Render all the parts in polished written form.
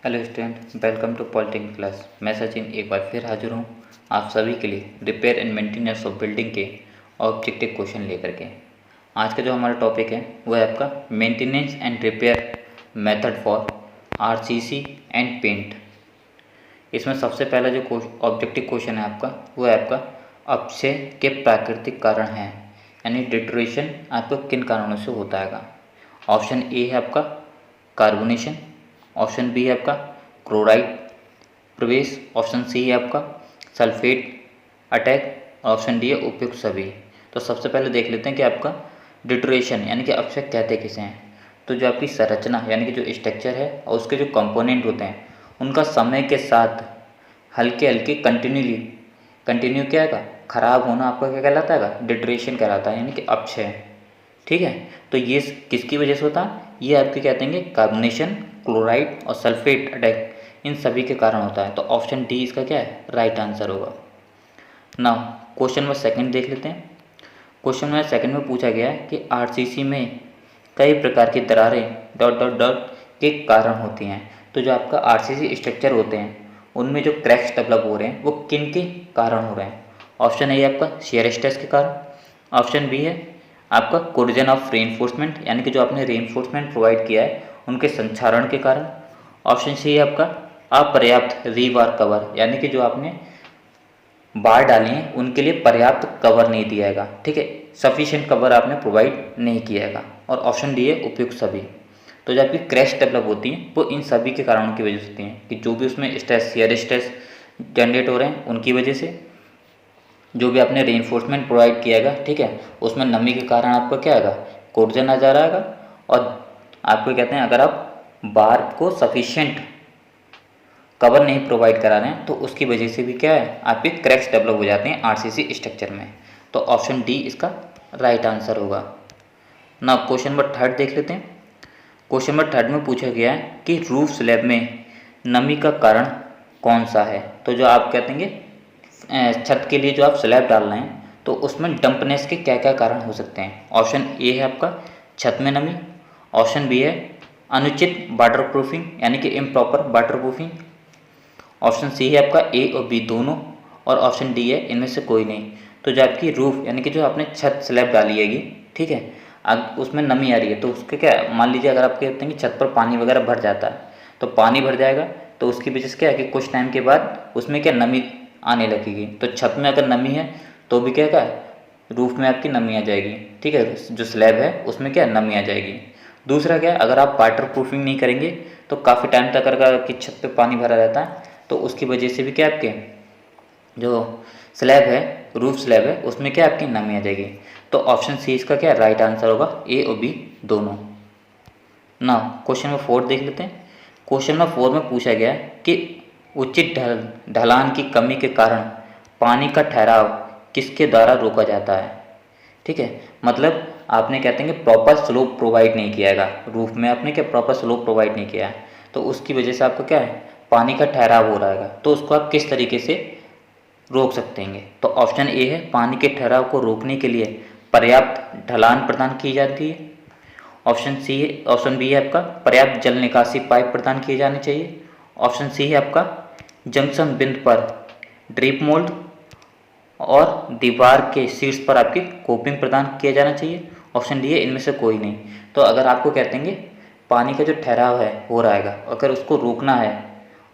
Hello student, welcome to polytechnic class. मैं सचिन एक बार फिर हाजिर हूँ आप सभी के लिए repair and maintenance of building के ऑब्जेक्टिव क्वेश्चन लेकर के। आज का जो हमारा टॉपिक है वो है आपका maintenance and repair method for RCC and paint. इसमें सबसे पहला जो ऑब्जेक्टिव क्वेश्चन है आपका वो है आपका अपक्षय के प्राकृतिक कारण हैं, यानी डिटोरेशन आपको किन कारणों से होता है। ऑप्शन ए है आपका कार्बोनेशन, ऑप्शन बी है आपका क्लोराइड प्रवेश, ऑप्शन सी है आपका सल्फेट अटैक, ऑप्शन डी है उपयुक्त सभी। तो सबसे पहले देख लेते हैं कि आपका डिटोरेशन यानी कि अपक्षय कहते किसे हैं। तो जो आपकी संरचना यानी कि जो स्ट्रक्चर है और उसके जो कंपोनेंट होते हैं उनका समय के साथ हल्के हल्के कंटिन्यू क्या है खराब होना आपका क्या कहलाता है, डिटोरेशन कहलाता है, यानी कि अपक्षय। ठीक है, तो ये किसकी वजह से होता है, ये आपके कहते हैं कार्बोनेशन, क्लोराइड और सल्फेट अटैक, इन सभी के कारण होता है। तो ऑप्शन डी इसका क्या है, राइट आंसर होगा। नाउ क्वेश्चन नंबर सेकंड देख लेते हैं। क्वेश्चन नंबर सेकंड में पूछा गया है कि आरसीसी में कई प्रकार की दरारें डॉट डॉट डॉट के कारण होती हैं। तो जो आपका आरसीसी स्ट्रक्चर होते हैं उनमें जो क्रैक्स डेवलप हो रहे हैं वो किन के कारण हो रहे हैं। ऑप्शन ए आपका शियर स्ट्रेस के कारण, ऑप्शन बी है आपका कोरिजन ऑफ रेनफोर्समेंट यानी कि जो आपने रेनफोर्समेंट प्रोवाइड किया है उनके संक्षारण के कारण, ऑप्शन सी है आपका अपर्याप्त रीबार कवर यानी कि जो आपने बार डाली हैं उनके लिए पर्याप्त कवर नहीं दिया जाएगा। ठीक है, सफिशिएंट कवर आपने प्रोवाइड नहीं किया जाएगा, और ऑप्शन डी है उपयुक्त सभी। तो जो आपकी क्रैश डेवलप होती हैं वो इन सभी के कारणों की वजह से होती हैं कि जो भी उसमें स्ट्रेस शियर स्ट्रेस जनरेट हो रहे हैं उनकी वजह से, जो भी आपने रेनफोर्समेंट प्रोवाइड किया है, ठीक है, उसमें नमी के कारण आपका क्या आएगा, कोर्जन आ जा रहा है, और आपको कहते हैं अगर आप बार को सफिशिएंट कवर नहीं प्रोवाइड करा रहे हैं तो उसकी वजह से भी क्या है आपके क्रैक्स डेवलप हो जाते हैं आरसीसी स्ट्रक्चर में। तो ऑप्शन डी इसका राइट आंसर होगा। ना क्वेश्चन नंबर थर्ड देख लेते हैं। क्वेश्चन नंबर थर्ड में पूछा गया है कि रूफ स्लैब में नमी का कारण कौन सा है। तो जो आप कहते हैं छत के लिए जो आप स्लैब डाल रहे हैं तो उसमें डंपनेस के क्या क्या कारण हो सकते हैं। ऑप्शन ए है आपका छत में नमी, ऑप्शन बी है अनुचित वाटर प्रूफिंग यानी कि improper water proofing, option C है आपका ए और बी दोनों, और ऑप्शन डी है इनमें से कोई नहीं। तो जो आपकी रूफ यानी कि जो आपने छत स्लैब डाली हैगी, ठीक है, अब उसमें नमी आ रही है तो उसके क्या मान लीजिए अगर आप कहते हैं कि छत पर पानी वगैरह भर जाता है तो पानी भर जाएगा तो उसकी वजह से क्या है कि कुछ टाइम के बाद उसमें क्या नमी आने लगेगी। तो छत में अगर नमी है तो भी क्या रूफ में आपकी नमी आ जाएगी। ठीक है, जो स्लैब है उसमें क्या नमी आ जाएगी। दूसरा क्या है, अगर आप वाटर प्रूफिंग नहीं करेंगे तो काफ़ी टाइम तक अगर कि छत पे पानी भरा रहता है तो उसकी वजह से भी क्या आपके जो स्लैब है, रूफ स्लैब है, उसमें क्या आपकी नमी आ जाएगी। तो ऑप्शन सी इसका क्या राइट आंसर होगा, ए और बी दोनों। ना क्वेश्चन नंबर 4 देख लेते हैं। क्वेश्चन नंबर 4 में पूछा गया है कि उचित ढलान की कमी के कारण पानी का ठहराव किसके द्वारा रोका जाता है। ठीक है, मतलब आपने कहते हैं कि प्रॉपर स्लोप प्रोवाइड नहीं किया है रूफ में, आपने क्या प्रॉपर स्लोप प्रोवाइड नहीं किया है तो उसकी वजह से आपको क्या है पानी का ठहराव हो रहा है। तो उसको आप किस तरीके से रोक सकते हैं। तो ऑप्शन ए है पानी के ठहराव को रोकने के लिए पर्याप्त ढलान प्रदान की जाती है, ऑप्शन बी है आपका पर्याप्त जल निकासी पाइप प्रदान किए जाने चाहिए, ऑप्शन सी है आपका जंक्शन बिंदु पर ड्रिप मोल्ड और दीवार के शीर्ष पर आपकी कोपिंग प्रदान किया जाना चाहिए, ऑप्शन डी है इनमें से कोई नहीं। तो अगर आपको कहते हैं पानी का जो ठहराव है हो रहा है, अगर उसको रोकना है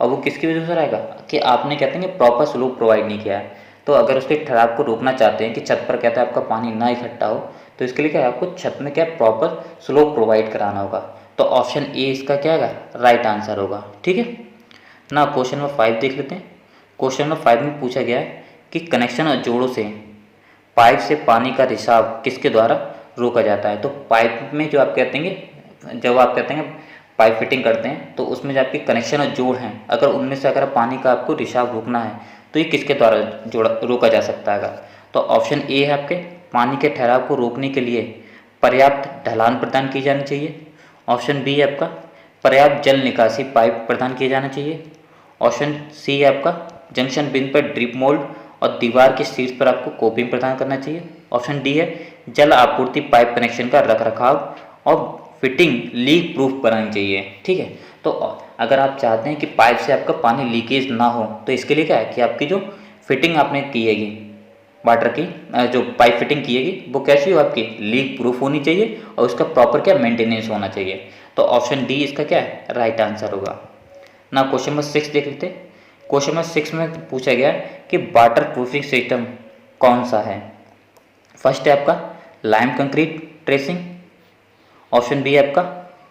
और वो किसकी वजह से रहेगा कि आपने कहते हैं कि प्रॉपर स्लोप प्रोवाइड नहीं किया है, तो अगर उसके ठहराव को रोकना चाहते हैं कि छत पर कहता है आपका पानी ना इकट्ठा हो तो इसके लिए क्या है आपको छत में क्या प्रॉपर स्लोप प्रोवाइड कराना होगा। तो ऑप्शन ए इसका क्या है राइट आंसर होगा। ठीक है ना, क्वेश्चन नंबर 5 देख लेते हैं। क्वेश्चन नंबर 5 में पूछा गया है कि कनेक्शन और जोड़ों से पाइप से पानी का रिसाव किसके द्वारा रोका जाता है। तो पाइप में जो आप कहते हैं जब आप कहते हैं पाइप फिटिंग करते हैं तो उसमें जो आपके कनेक्शन और जोड़ हैं अगर उनमें से अगर पानी का आपको रिसाव रोकना है तो ये किसके द्वारा रोका जा सकता है। तो ऑप्शन ए है आपके पानी के ठहराव को रोकने के लिए पर्याप्त ढलान प्रदान की जानी चाहिए, ऑप्शन बी है आपका पर्याप्त जल निकासी पाइप प्रदान किए जाना चाहिए, ऑप्शन सी है आपका जंक्शन बिंदु पर ड्रिप मोल्ड और दीवार के शीर्ष पर आपको कोपिंग प्रदान करना चाहिए, ऑप्शन डी है जल आपूर्ति पाइप कनेक्शन का रखरखाव और फिटिंग लीक प्रूफ बनानी चाहिए। ठीक है, तो अगर आप चाहते हैं कि पाइप से आपका पानी लीकेज ना हो तो इसके लिए क्या है कि आपकी जो फिटिंग आपने की हैगी वाटर की, जो पाइप फिटिंग की हैगी वो कैसी हो, आपकी लीक प्रूफ होनी चाहिए और उसका प्रॉपर क्या मेंटेनेंस होना चाहिए। तो ऑप्शन डी इसका क्या है राइट आंसर होगा ना। क्वेश्चन नंबर 6 देख लेते हैं। क्वेश्चन नंबर 6 में पूछा गया कि वाटर प्रूफिंग सिस्टम कौन सा है। फर्स्ट है आपका lime concrete tracing, option B है आपका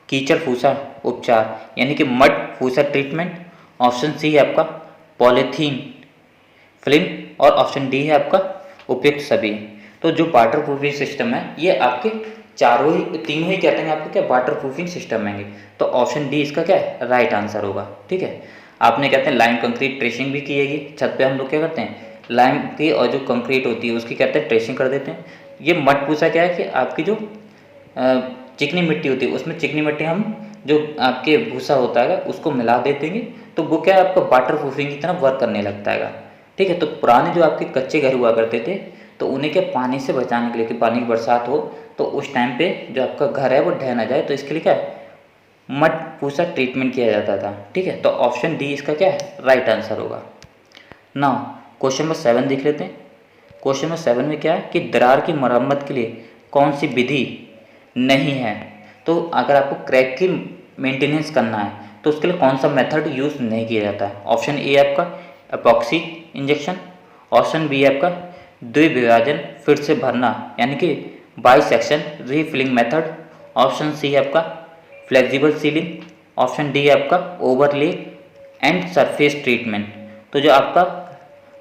कीचड़ फूसा उपचार यानी कि मड फूसा ट्रीटमेंट, ऑप्शन सी है आपका पॉलीथीन फिल्म और ऑप्शन डी है आपका उपयुक्त सभी। तो जो वाटर प्रूफिंग सिस्टम है ये आपके तीनों ही कहते हैं आपके क्या वाटर प्रूफिंग सिस्टम है। तो ऑप्शन डी इसका क्या है राइट आंसर होगा। ठीक है, आपने कहते हैं लाइम कंक्रीट ट्रेसिंग भी की है, छत पे हम लोग क्या करते हैं लाइम की और जो कंक्रीट होती है उसकी कहते हैं ट्रेसिंग कर देते हैं। ये मड पूछा क्या है कि आपकी जो चिकनी मिट्टी होती है उसमें चिकनी मिट्टी हम जो आपके भूसा होता है उसको मिला देते हैं तो वो क्या है आपका वाटर प्रूफिंग की तरह वर्क करने लगता है। ठीक है, तो पुराने जो आपके कच्चे घर हुआ करते थे तो उन्हें क्या पानी से बचाने के लिए कि पानी की बरसात हो तो उस टाइम पे जो आपका घर है वो ढह ना जाए तो इसके लिए क्या है मड पूसा ट्रीटमेंट किया जाता था। ठीक है, तो ऑप्शन डी इसका क्या है राइट आंसर होगा। नाउ क्वेश्चन नंबर 7 देख लेते हैं। क्वेश्चन नंबर 7 में क्या है कि दरार की मरम्मत के लिए कौन सी विधि नहीं है। तो अगर आपको क्रैक की मेंटेनेंस करना है तो उसके लिए कौन सा मेथड यूज़ नहीं किया जाता है। ऑप्शन ए आपका एपॉक्सी इंजेक्शन, ऑप्शन बी आपका द्विविभाजन फिर से भरना यानी कि bisection refilling method, option C है आपका फ्लेक्सिबल सीलिंग, ऑप्शन डी है आपका ओवरले एंड सरफेस ट्रीटमेंट। तो जो आपका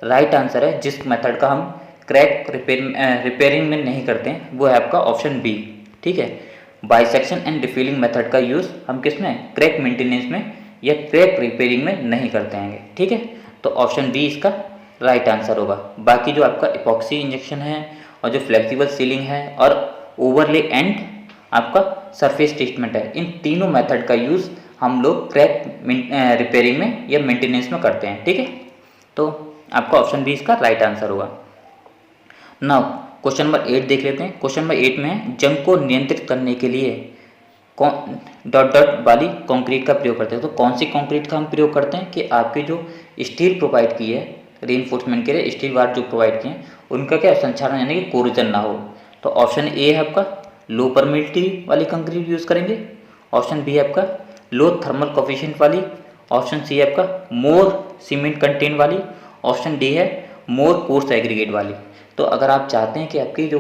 राइट आंसर है जिस मेथड का हम क्रैक रिपेयरिंग में नहीं करते हैं वो है आपका ऑप्शन बी। ठीक है, बाइसेक्शन एंड रिफिलिंग मेथड का यूज़ हम किस में क्रैक मेंटेनेंस में या क्रैक रिपेयरिंग में नहीं करते हैं। ठीक है, तो ऑप्शन बी इसका राइट आंसर होगा। बाकी जो आपका इपॉक्सी इंजेक्शन है और जो फ्लेक्सिबल सीलिंग है और ओवरले एंड आपका सरफेस ट्रीटमेंट है इन तीनों मेथड का यूज़ हम लोग क्रैक रिपेयरिंग में या मेंटेनेंस में करते हैं। ठीक है, तो आपका ऑप्शन बी इसका राइट आंसर होगा। नाउ क्वेश्चन नंबर 8 देख लेते हैं। क्वेश्चन नंबर 8 में जंग को नियंत्रित करने के लिए कौन डॉट डॉट वाली कंक्रीट का प्रयोग करते हैं। तो कौन सी कंक्रीट का हम प्रयोग करते हैं कि आपकी जो स्टील प्रोवाइड की है रीइंफोर्समेंट के लिए स्टील वार जो प्रोवाइड किए हैं उनका क्या संक्षारण यानी कि कोरोजन ना हो। तो ऑप्शन ए है आपका लो परमिटिविटी वाली कंक्रीट यूज़ करेंगे, ऑप्शन बी है आपका लो थर्मल कोफिशिएंट वाली, ऑप्शन सी है आपका मोर सीमेंट कंटेंट वाली, ऑप्शन डी है मोर कोर्स एग्रीगेट वाली। तो अगर आप चाहते हैं कि आपकी जो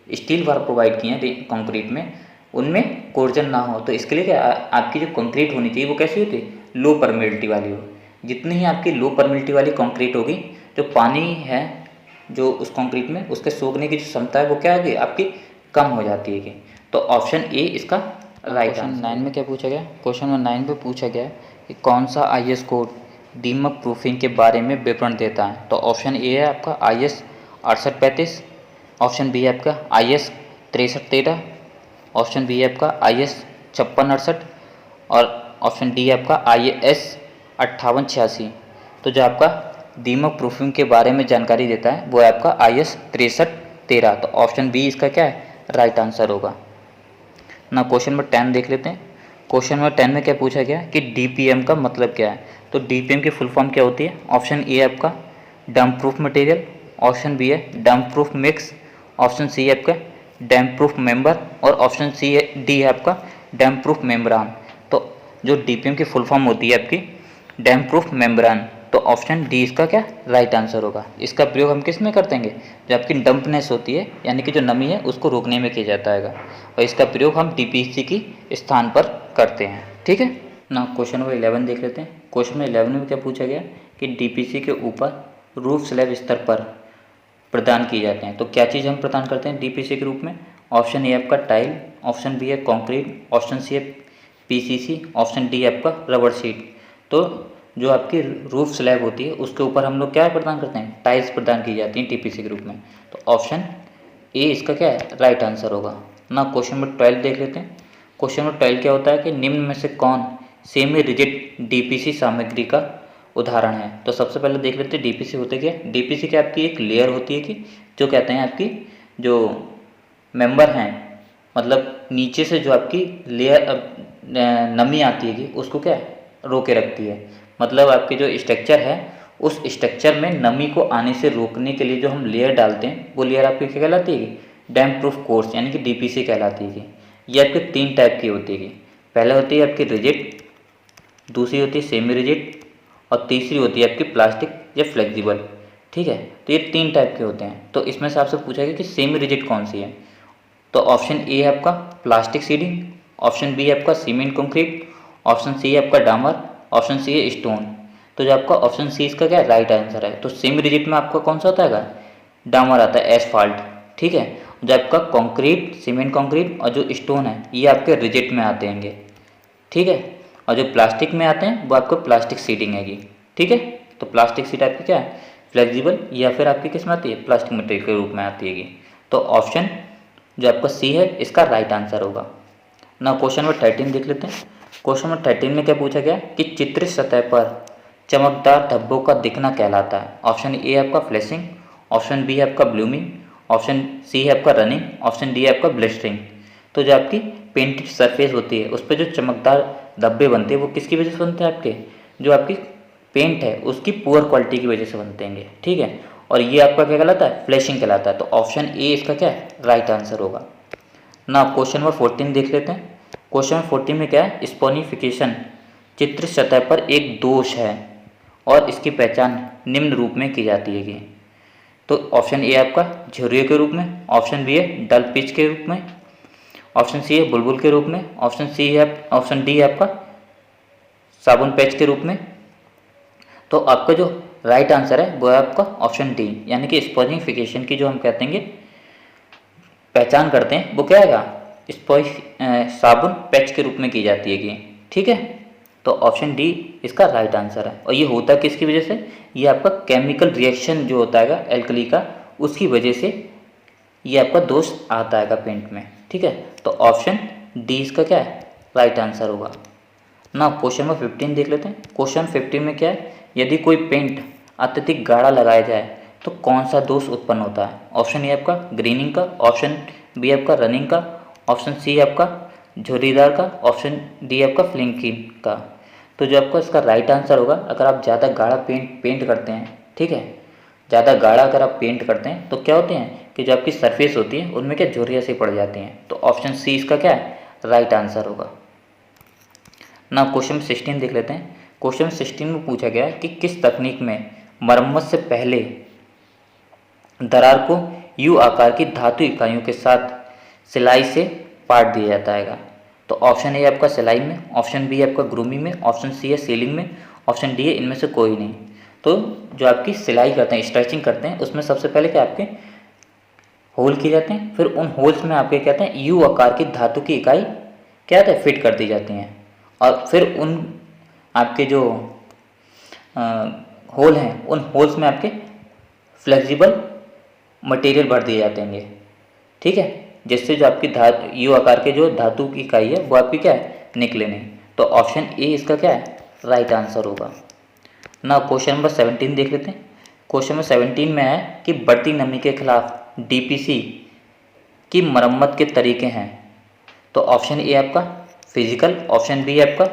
स्टील वार प्रोवाइड किए हैं कंक्रीट में उनमें कोर्जन ना हो तो इसके लिए क्या आपकी जो कंक्रीट होनी चाहिए वो कैसी होती है लो परमिटिविटी वाली हो। जितनी ही आपकी लो परमिटिविटी वाली कंक्रीट होगी जो पानी है जो उस कंक्रीट में उसके सोखने की जो क्षमता है वो क्या होगी आपकी कम हो जाती है। तो ऑप्शन ए इसका राइट। क्वेश्चन 9 में क्या पूछा गया, क्वेश्चन नंबर 9 पे पूछा गया कि कौन सा IS कोड दीमक प्रूफिंग के बारे में विवरण देता है। तो ऑप्शन ए है आपका IS 6835, ऑप्शन बी है आपका IS 6313, ऑप्शन बी है आपका IS 5668 और ऑप्शन डी है आपका IS 5886। तो जो आपका दीमक प्रूफिंग के बारे में जानकारी देता है वो है आपका IS 6313। तो ऑप्शन बी इसका क्या है राइट आंसर होगा ना। क्वेश्चन नंबर 10 देख लेते हैं। क्वेश्चन नंबर 10 में क्या पूछा गया कि DPM का मतलब क्या है। तो DPM की फुल फॉर्म क्या होती है। ऑप्शन ए है आपका damp proof material, option B है damp proof mix, option C है आपका डैम्प प्रूफ मेंबर और ऑप्शन सी है डी है आपका डैम्प प्रूफ मेम्ब्रान। तो जो DPM की फुल फॉर्म होती है आपकी डैम्प प्रूफ मेम्ब्रान। तो ऑप्शन डी इसका क्या राइट आंसर होगा। इसका प्रयोग हम किस में करते हैं जो आपकी डंपनेस होती है यानी कि जो नमी है उसको रोकने में किया जाता है और इसका प्रयोग हम DPC की स्थान पर करते हैं। ठीक है ना। क्वेश्चन नंबर 11 देख लेते हैं। क्वेश्चन नंबर 11 में क्या पूछा गया कि DPC के ऊपर रूफ स्लैब स्तर पर प्रदान किए जाते हैं। तो क्या चीज़ हम प्रदान करते हैं DPC के रूप में। ऑप्शन ए आपका टाइल, ऑप्शन बी है कंक्रीट, ऑप्शन सी है PCC, ऑप्शन डी है आपका रबर शीट। तो जो आपकी रूफ स्लैब होती है उसके ऊपर हम लोग क्या प्रदान करते हैं टाइल्स प्रदान की जाती हैं DPC के रूप में। तो ऑप्शन ए इसका क्या है राइट आंसर होगा ना। क्वेश्चन नंबर 12 देख लेते हैं। क्वेश्चन नंबर 12 क्या होता है कि निम्न में से कौन सेमी रिजिड DPC सामग्री का उदाहरण है। तो सबसे पहले देख लेते हैं DPC होते क्या। DPC की आपकी एक लेयर होती है कि जो कहते हैं आपकी जो मेंबर हैं मतलब नीचे से जो आपकी लेयर नमी आती है कि उसको क्या है रोके रखती है। मतलब आपके जो स्ट्रक्चर है उस स्ट्रक्चर में नमी को आने से रोकने के लिए जो हम लेयर डालते हैं वो लेयर आपकी क्या कहलाती है? डैम्प प्रूफ कोर्स यानी कि डीपीसी कहलाती है। ये आपके 3 टाइप की होती है। पहले होती है आपकी रिजिड, दूसरी होती है सेमी रिजिड और तीसरी होती है आपकी प्लास्टिक या फ्लेक्सिबल। ठीक है, तो ये 3 टाइप के होते हैं। तो इसमें से आपसे पूछा गया कि सेमी रिजिड कौन सी है। तो ऑप्शन ए है आपका प्लास्टिक सीडिंग, ऑप्शन बी है आपका सीमेंट कंक्रीट, ऑप्शन सी है आपका डामर, ऑप्शन सी है स्टोन। तो जो आपका ऑप्शन सी इसका क्या राइट आंसर है। तो सेमी रिजिड में आपका कौन सा होता है? डामर आता है, एसफाल्ट। ठीक है, जो आपका कंक्रीट, सीमेंट कंक्रीट और जो स्टोन है ये आपके रिजिड में आते हैं। ठीक है, और जो प्लास्टिक में आते हैं वो आपको प्लास्टिक सीडिंग है। ठीक है, तो प्लास्टिक सीट आपकी क्या है? फ्लेक्सिबल या फिर आपकी किस में आती है? प्लास्टिक मटेरियल के रूप में आती है। तो ऑप्शन जो आपका सी है इसका राइट आंसर होगा ना। क्वेश्चन नंबर 13 देख लेते हैं। क्वेश्चन नंबर 13 में क्या पूछा गया कि चित्रित सतह पर चमकदार धब्बों का दिखना कहलाता है। ऑप्शन ए है आपका फ्लैशिंग, ऑप्शन बी है आपका ब्लूमिंग, ऑप्शन सी है आपका रनिंग, ऑप्शन डी है आपका ब्लिस्टरिंग। तो जो आपकी पेंटेड सरफेस होती है उस पर जो चमकदार धब्बे बनते हैं वो किसकी वजह से बनते हैं? आपके जो आपकी पेंट है उसकी पुअर क्वालिटी की वजह से बनते हैं। ठीक है, और ये आपका क्या कहलाता है? फ्लैशिंग कहलाता है। तो ऑप्शन ए इसका क्या है? राइट आंसर होगा ना। क्वेश्चन नंबर 14 देख लेते हैं। क्वेश्चन नंबर 14 में क्या है? स्पोनिफिकेशन चित्रित सतह पर एक दोष है और इसकी पहचान निम्न रूप में की जाती है। तो ऑप्शन ए आपका झुर्रियों के रूप में, ऑप्शन बी है डल पिच के रूप में, ऑप्शन सी है बुलबुल के रूप में, ऑप्शन डी है आपका साबुन पैच के रूप में। तो आपका जो राइट आंसर है वो है आपका ऑप्शन डी, यानी कि स्पॉन्जिफिकेशन की जो हम कहते हैं पहचान करते हैं वो क्या आएगा? साबुन पैच के रूप में की जाती है। ठीक है, तो ऑप्शन डी इसका राइट आंसर है। और ये होता है किसकी वजह से? ये आपका केमिकल रिएक्शन जो होता है एल्कली का, उसकी वजह से ये आपका दोष आता है पेंट में। ठीक है, तो ऑप्शन डी इसका क्या है? राइट आंसर होगा ना। क्वेश्चन नंबर 15 देख लेते हैं। क्वेश्चन 15 में क्या है? यदि कोई पेंट अत्यधिक गाढ़ा लगाया जाए तो कौन सा दोष उत्पन्न होता है? ऑप्शन ए आपका ग्रीनिंग का, ऑप्शन बी आपका रनिंग का, ऑप्शन सी आपका झुर्रीदार का, ऑप्शन डी आपका फ्लिंकिंग का। तो जो आपका इसका राइट आंसर होगा, अगर आप ज़्यादा गाढ़ा पेंट करते हैं, ठीक है, ज़्यादा गाढ़ा अगर आप पेंट करते हैं तो क्या होते हैं कि जो आपकी सरफेस होती है उनमें क्या झुर्रियाँ सी पड़ जाती हैं। तो ऑप्शन सी इसका क्या है? राइट आंसर होगा ना। क्वेश्चन 16 देख लेते हैं। क्वेश्चन 16 में पूछा गया कि किस तकनीक में मरम्मत से पहले दरार को यू आकार की धातु इकाइयों के साथ सिलाई से पाट दिया जाता है? तो ऑप्शन ए आपका सिलाई में, ऑप्शन बी आपका ग्रूमिंग में, ऑप्शन सी है सीलिंग में, ऑप्शन डी है इनमें से कोई नहीं। तो जो आपकी सिलाई करते हैं, स्ट्रेचिंग करते हैं, उसमें सबसे पहले क्या आपके होल किए जाते हैं, फिर उन होल्स में आपके कहते हैं यू आकार की धातु की इकाई क्या होता है? फिट कर दी जाती हैं, और फिर उन आपके जो होल हैं उन होल्स में आपके फ्लेक्सिबल मटेरियल भर दिए जाते हैं। ठीक है, जिससे जो आपकी यू आकार के जो धातु की इकाई है वो आपकी क्या है? निकले नहीं। तो ऑप्शन ए इसका क्या है? राइट आंसर होगा ना। क्वेश्चन नंबर 17 देख लेते हैं। क्वेश्चन नंबर 17 में है कि बढ़ती नमी के खिलाफ डीपीसी की मरम्मत के तरीके हैं। तो ऑप्शन ए आपका फिजिकल, ऑप्शन बी आपका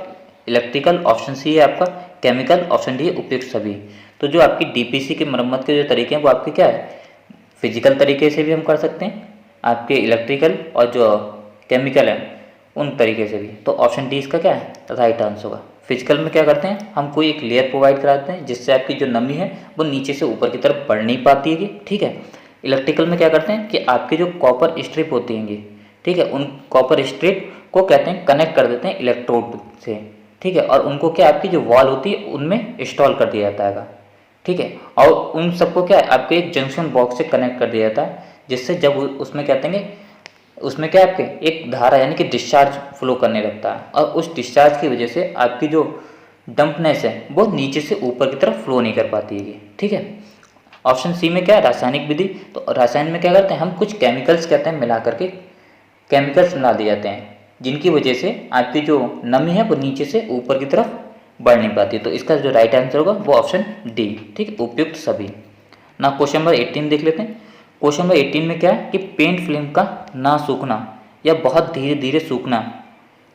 इलेक्ट्रिकल, ऑप्शन सी है आपका केमिकल, ऑप्शन डी है उपयुक्त सभी। तो जो आपकी डीपीसी की मरम्मत के जो तरीके हैं वो आपके क्या है? फिजिकल तरीके से भी हम कर सकते हैं, आपके इलेक्ट्रिकल और जो केमिकल है उन तरीके से भी। तो ऑप्शन डी इसका क्या है? राइट आंसर होगा। फिजिकल में क्या करते हैं? हम कोई एक लेयर प्रोवाइड कराते हैं जिससे आपकी जो नमी है वो नीचे से ऊपर की तरफ बढ़ नहीं पाती है। ठीक है, इलेक्ट्रिकल में क्या करते हैं कि आपकी जो कॉपर स्ट्रिप होती हैं, ठीक है, उन कॉपर स्ट्रिप को कहते हैं कनेक्ट कर देते हैं इलेक्ट्रोड से। ठीक है, और उनको क्या आपकी जो वॉल होती है उनमें इंस्टॉल कर दिया जाता है। ठीक है, और उन सबको क्या है आपके एक जंक्शन बॉक्स से कनेक्ट कर दिया जाता है, जिससे जब उसमें कहते हैं उसमें क्या आपके एक धारा यानी कि डिस्चार्ज फ्लो करने लगता है, और उस डिस्चार्ज की वजह से आपकी जो डंपनेस है वो नीचे से ऊपर की तरफ फ्लो नहीं कर पाती है। ठीक है, ऑप्शन सी में क्या है? रासायनिक विधि। तो रसायन में क्या करते हैं हम? कुछ केमिकल्स कहते हैं मिला करके केमिकल्स मिला दिए जाते हैं, जिनकी वजह से आपकी जो नमी है वो नीचे से ऊपर की तरफ बढ़ नहीं पाती। तो इसका जो राइट आंसर होगा वो ऑप्शन डी, ठीक है, उपयुक्त सभी ना। क्वेश्चन नंबर 18 देख लेते हैं। क्वेश्चन नंबर 18 में क्या है कि पेंट फिल्म का ना सूखना या बहुत धीरे धीरे सूखना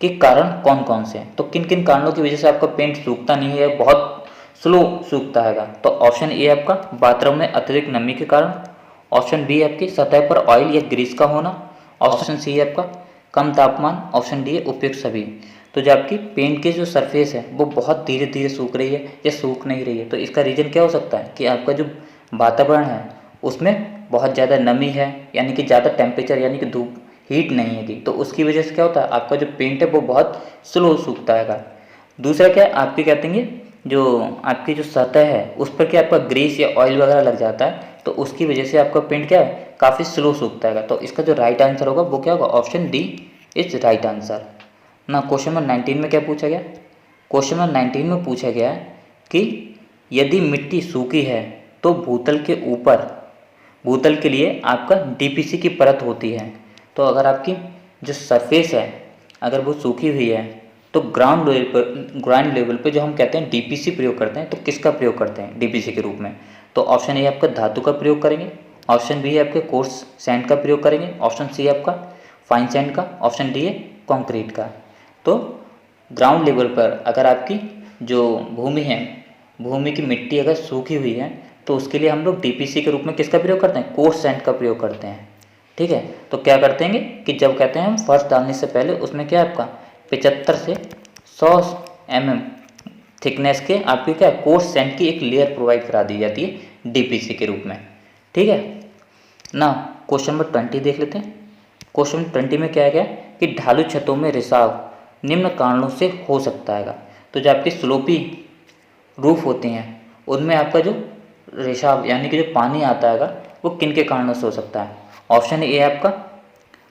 कि कारण कौन कौन से हैं। तो किन किन कारणों की वजह से आपका पेंट सूखता नहीं है, बहुत स्लो सूखता है? तो ऑप्शन ए आपका बाथरूम में अतिरिक्त नमी के कारण, ऑप्शन बी है आपकी सतह पर ऑयल या ग्रीस का होना, ऑप्शन सी है आपका कम तापमान, ऑप्शन डी है उपयुक्त सभी। तो जो आपकी पेंट की जो सरफेस है वो बहुत धीरे धीरे सूख रही है या सूख नहीं रही है, तो इसका रीज़न क्या हो सकता है कि आपका जो वातावरण है उसमें बहुत ज़्यादा नमी है, यानी कि ज़्यादा टेम्परेचर यानी कि धूप हीट नहीं है, तो उसकी वजह से क्या होता है आपका जो पेंट है वो बहुत स्लो सूखता है। दूसरा क्या है, आपकी कहते हैं जो आपकी जो सतह है उस पर क्या आपका ग्रीस या ऑयल वगैरह लग जाता है, तो उसकी वजह से आपका पेंट क्या है काफ़ी स्लो सूखता है। तो इसका जो राइट आंसर होगा वो क्या होगा, option D is right answer ना। क्वेश्चन नंबर 19 में क्या पूछा गया, क्वेश्चन नंबर 19 में पूछा गया है कि यदि मिट्टी सूखी है तो भूतल के ऊपर, भूतल के लिए आपका डीपीसी की परत होती है। तो अगर आपकी जो सरफेस है अगर वो सूखी हुई है तो ग्राउंड लेवल पर जो हम कहते हैं डीपीसी प्रयोग करते हैं, तो किसका प्रयोग करते हैं डीपीसी के रूप में? तो ऑप्शन ए आपका धातु का प्रयोग करेंगे, ऑप्शन बी है आपके कोर्स सैंड का प्रयोग करेंगे, ऑप्शन सी है आपका फाइन सैंड का, ऑप्शन डी है कंक्रीट का। तो ग्राउंड लेवल पर अगर आपकी जो भूमि है, भूमि की मिट्टी अगर सूखी हुई है तो उसके लिए हम लोग डीपीसी के रूप में किसका प्रयोग करते हैं, कोर्स सैंड का प्रयोग करते हैं। ठीक है, तो क्या करते हैं कि जब कहते हैं हम फर्श डालने से पहले उसमें क्या आपका 75 से 100 mm थिकनेस के आपकी क्या कोर्स सैंड की एक लेयर प्रोवाइड करा दी जाती है डीपीसी के रूप में। ठीक है ना। क्वेश्चन नंबर 20 देख लेते हैं। क्वेश्चन 20 में क्या है कि ढालू छतों में रिसाव निम्न कारणों से हो सकता है। तो जो आपकी स्लोपी रूफ होती हैं उनमें आपका जो रिसाव यानी कि जो पानी आता है वो किन के कारणों से हो सकता है? ऑप्शन ए आपका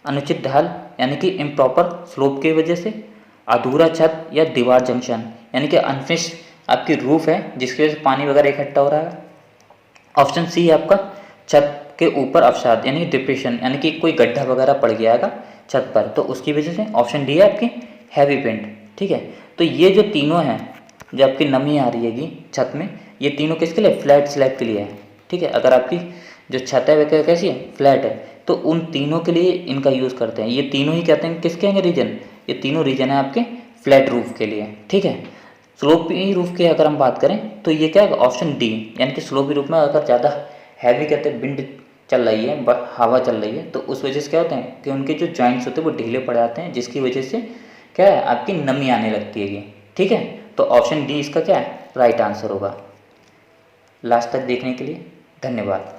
अनुचित ढाल यानी कि इम्प्रॉपर स्लोप की वजह से, अधूरा छत या दीवार जंक्शन यानी कि अनफिनिश आपकी रूफ है जिसकी वजह से पानी वगैरह इकट्ठा हो रहा है, ऑप्शन सी है आपका छत के ऊपर अवसाद यानी डिप्रेशन यानी कि कोई गड्ढा वगैरह पड़ गया है छत पर, तो उसकी वजह से, ऑप्शन डी है आपकी हैवी पेंट। ठीक है, तो ये जो तीनों हैं जो आपकी नमी आ रही हैगी छत में, ये तीनों किसके लिए, फ्लैट स्लैब के लिए है। ठीक है, अगर आपकी जो छत है वह कैसी है, फ्लैट है, तो उन तीनों के लिए इनका यूज़ करते हैं। ये तीनों ही कहते हैं किसके हैं रीजन, ये तीनों रीजन है आपके फ्लैट रूफ के लिए। ठीक है, स्लोपी रूफ की अगर हम बात करें तो ये क्या है, ऑप्शन डी यानी कि स्लोपी रूफ में अगर ज़्यादा हैवी कहते हैं विंड चल रही है, हवा चल रही है, तो उस वजह से क्या होता है कि उनके जो जॉइंट्स होते हैं वो ढीले पड़ जाते हैं, जिसकी वजह से क्या है आपकी नमी आने लगती है। ठीक है, तो ऑप्शन डी इसका क्या है राइट आंसर होगा। लास्ट तक देखने के लिए धन्यवाद।